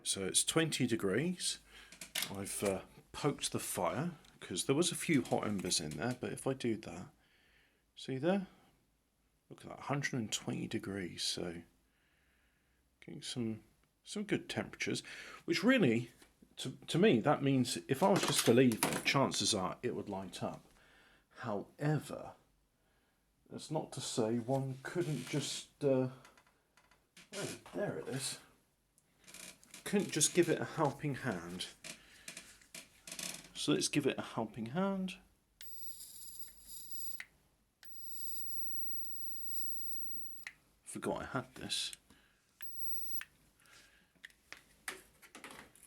so it's 20 degrees. I've poked the fire because there was a few hot embers in there, but if I do that, see there? Look at that, 120 degrees, so getting some good temperatures, which really, to me, that means if I was just to leave it, chances are it would light up. However, that's not to say one couldn't just, oh, there it is, couldn't just give it a helping hand. So let's give it a helping hand. Forgot I had this.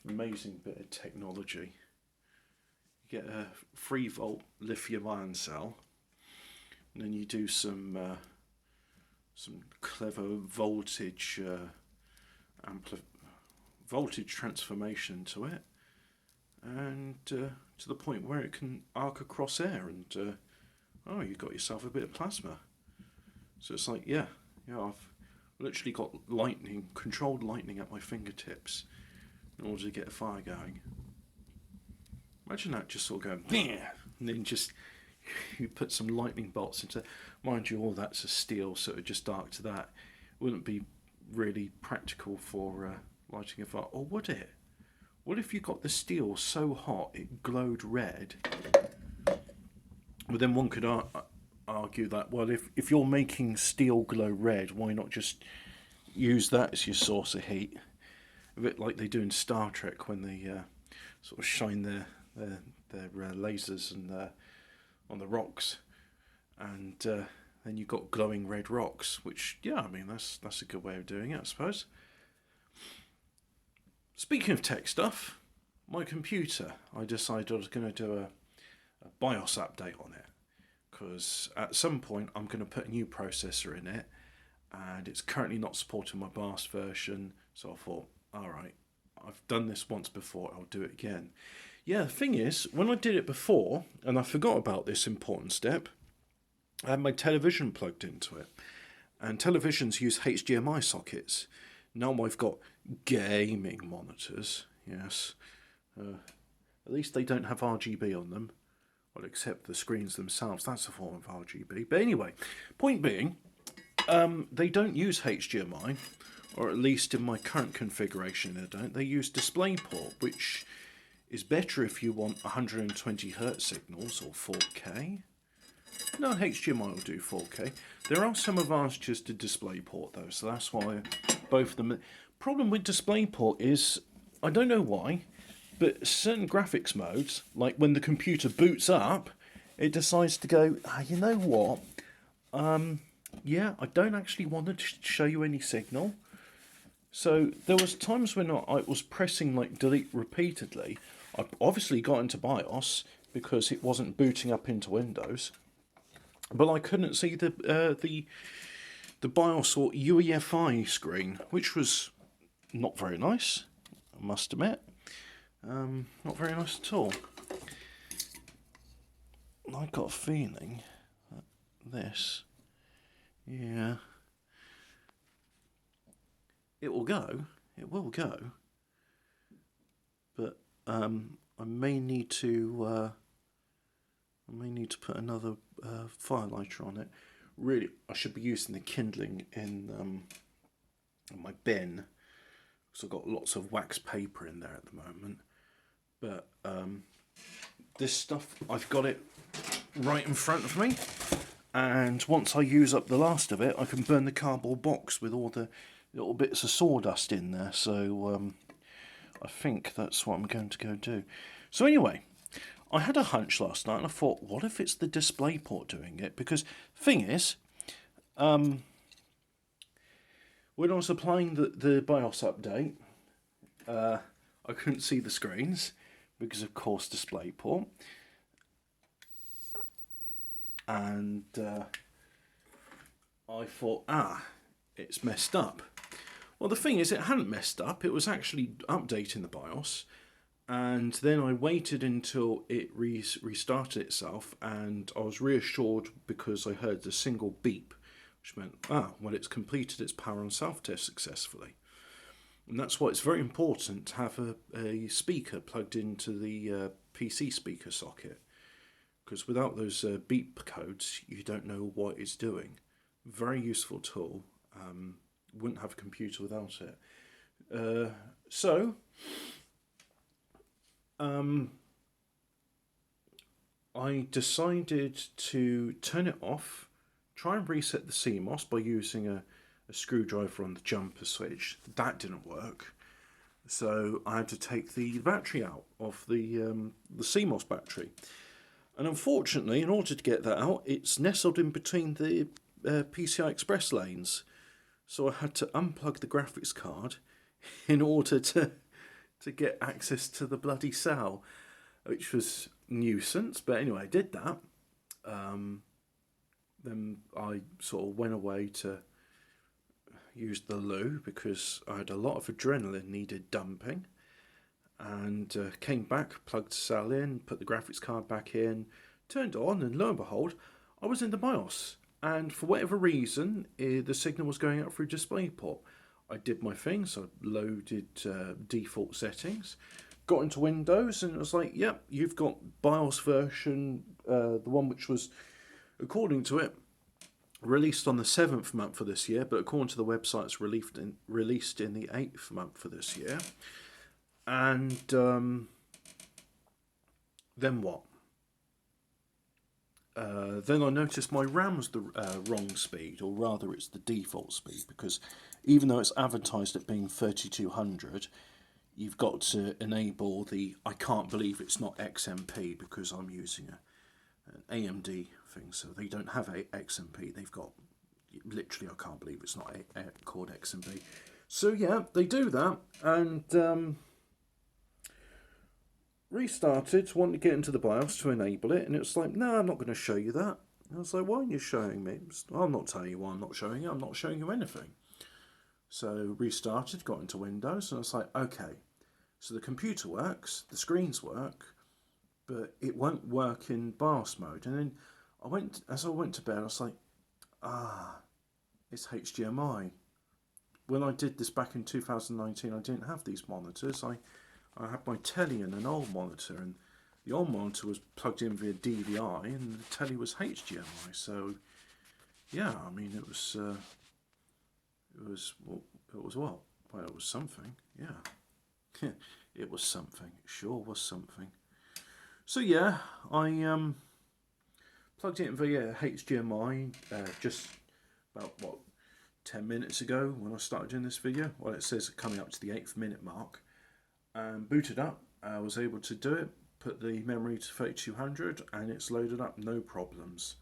Amazing bit of technology. You get a 3-volt lithium-ion cell, and then you do some clever voltage voltage transformation to it, and to the point where it can arc across air, and oh, you got yourself a bit of plasma. So it's like, yeah, I've literally got lightning, controlled lightning at my fingertips in order to get a fire going. Imagine that just sort of going, bam, and then just you put some lightning bolts into. Mind you, all that's a steel, so it would just arc to that. It wouldn't be really practical for lighting a fire, or would it? What if you got the steel so hot it glowed red? But then one could argue that, well, if you're making steel glow red, why not just use that as your source of heat? A bit like they do in Star Trek when they sort of shine their lasers and on the rocks, and then you've got glowing red rocks, which, yeah, I mean, that's a good way of doing it, I suppose. Speaking of tech stuff, my computer, I decided I was going to do a BIOS update on it, because at some point I'm going to put a new processor in it, and it's currently not supporting my BIOS version, so I thought, alright, I've done this once before, I'll do it again. Yeah, the thing is, when I did it before, and I forgot about this important step, I had my television plugged into it, and televisions use HDMI sockets. Now I've got gaming monitors, yes. At least they don't have RGB on them. Well, except the screens themselves, that's a form of RGB. But anyway, point being, they don't use HDMI, or at least in my current configuration they don't. They use DisplayPort, which is better if you want 120 Hz signals or 4K. No, HDMI will do 4K. There are some advantages to DisplayPort though, so that's why both of them. Problem with DisplayPort is, I don't know why, but certain graphics modes, like when the computer boots up, it decides to go, you know what, yeah, I don't actually want to show you any signal. So there was times when I was pressing like delete repeatedly. I obviously got into BIOS because it wasn't booting up into Windows, but I couldn't see the BIOS or UEFI screen, which was not very nice, I must admit. Not very nice at all. I got a feeling that this, yeah, it will go, but I may need to put another firelighter on it. Really, I should be using the kindling in my bin, because I've got lots of wax paper in there at the moment. But this stuff, I've got it right in front of me, and once I use up the last of it, I can burn the cardboard box with all the little bits of sawdust in there. So I think that's what I'm going to go do. So anyway, I had a hunch last night, and I thought, what if it's the DisplayPort doing it? Because the thing is, when I was applying the BIOS update, I couldn't see the screens because, of course, DisplayPort. And I thought, it's messed up. Well, the thing is, it hadn't messed up. It was actually updating the BIOS. And then I waited until it restarted itself, and I was reassured because I heard the single beep, which meant, well, it's completed its power on self-test successfully. And that's why it's very important to have a speaker plugged into the PC speaker socket, because without those beep codes, you don't know what it's doing. Very useful tool. Wouldn't have a computer without it. I decided to turn it off, try and reset the CMOS by using a screwdriver on the jumper switch. That didn't work. So I had to take the battery out of the CMOS battery. And unfortunately, in order to get that out, it's nestled in between the PCI Express lanes. So I had to unplug the graphics card in order to get access to the bloody cell, which was nuisance. But anyway, I did that. Then I sort of went away to use the loo because I had a lot of adrenaline needed dumping, and came back, plugged the cell in, put the graphics card back in, turned on, and lo and behold, I was in the BIOS. And for whatever reason, the signal was going out through DisplayPort. I did my thing, so I loaded default settings, got into Windows, and it was like, yep, you've got BIOS version, the one which was, according to it, released on the 7th month for this year, but according to the website, it's released in the 8th month for this year. And then what? Then I noticed my RAM was the wrong speed, or rather it's the default speed, because even though it's advertised at being 3200, you've got to enable the I can't believe it's not XMP, because I'm using an AMD thing, so they don't have a XMP. They've got literally I can't believe it's not called XMP. So yeah, they do that, and restarted, wanted to get into the BIOS to enable it, and it was like, no, I'm not going to show you that. And I was like, why aren't you showing me? I'm not telling you why I'm not showing you. I'm not showing you anything. So restarted, got into Windows, and I was like, okay, so the computer works, the screens work, but it won't work in BIOS mode. And then as I went to bed, I was like, it's HDMI. When I did this back in 2019, I didn't have these monitors. I had my telly and an old monitor, and the old monitor was plugged in via DVI, and the telly was HDMI. So, yeah, I mean, it was what? Well, it was something. Yeah, it was something. It sure was something. So yeah, I plugged it in via HDMI just about 10 minutes ago when I started doing this video. Well, it says coming up to the 8th minute mark. Booted up, I was able to do it, put the memory to 3200, and it's loaded up, no problems.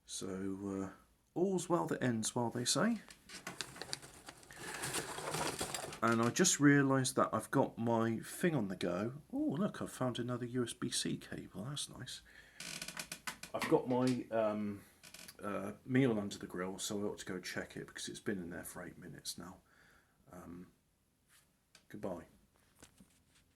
So all's well that ends well, they say. And I just realised that I've got my thing on the go. Oh look, I've found another USB-C cable, that's nice. I've got my meal under the grill, so I ought to go check it because it's been in there for 8 minutes now. Goodbye.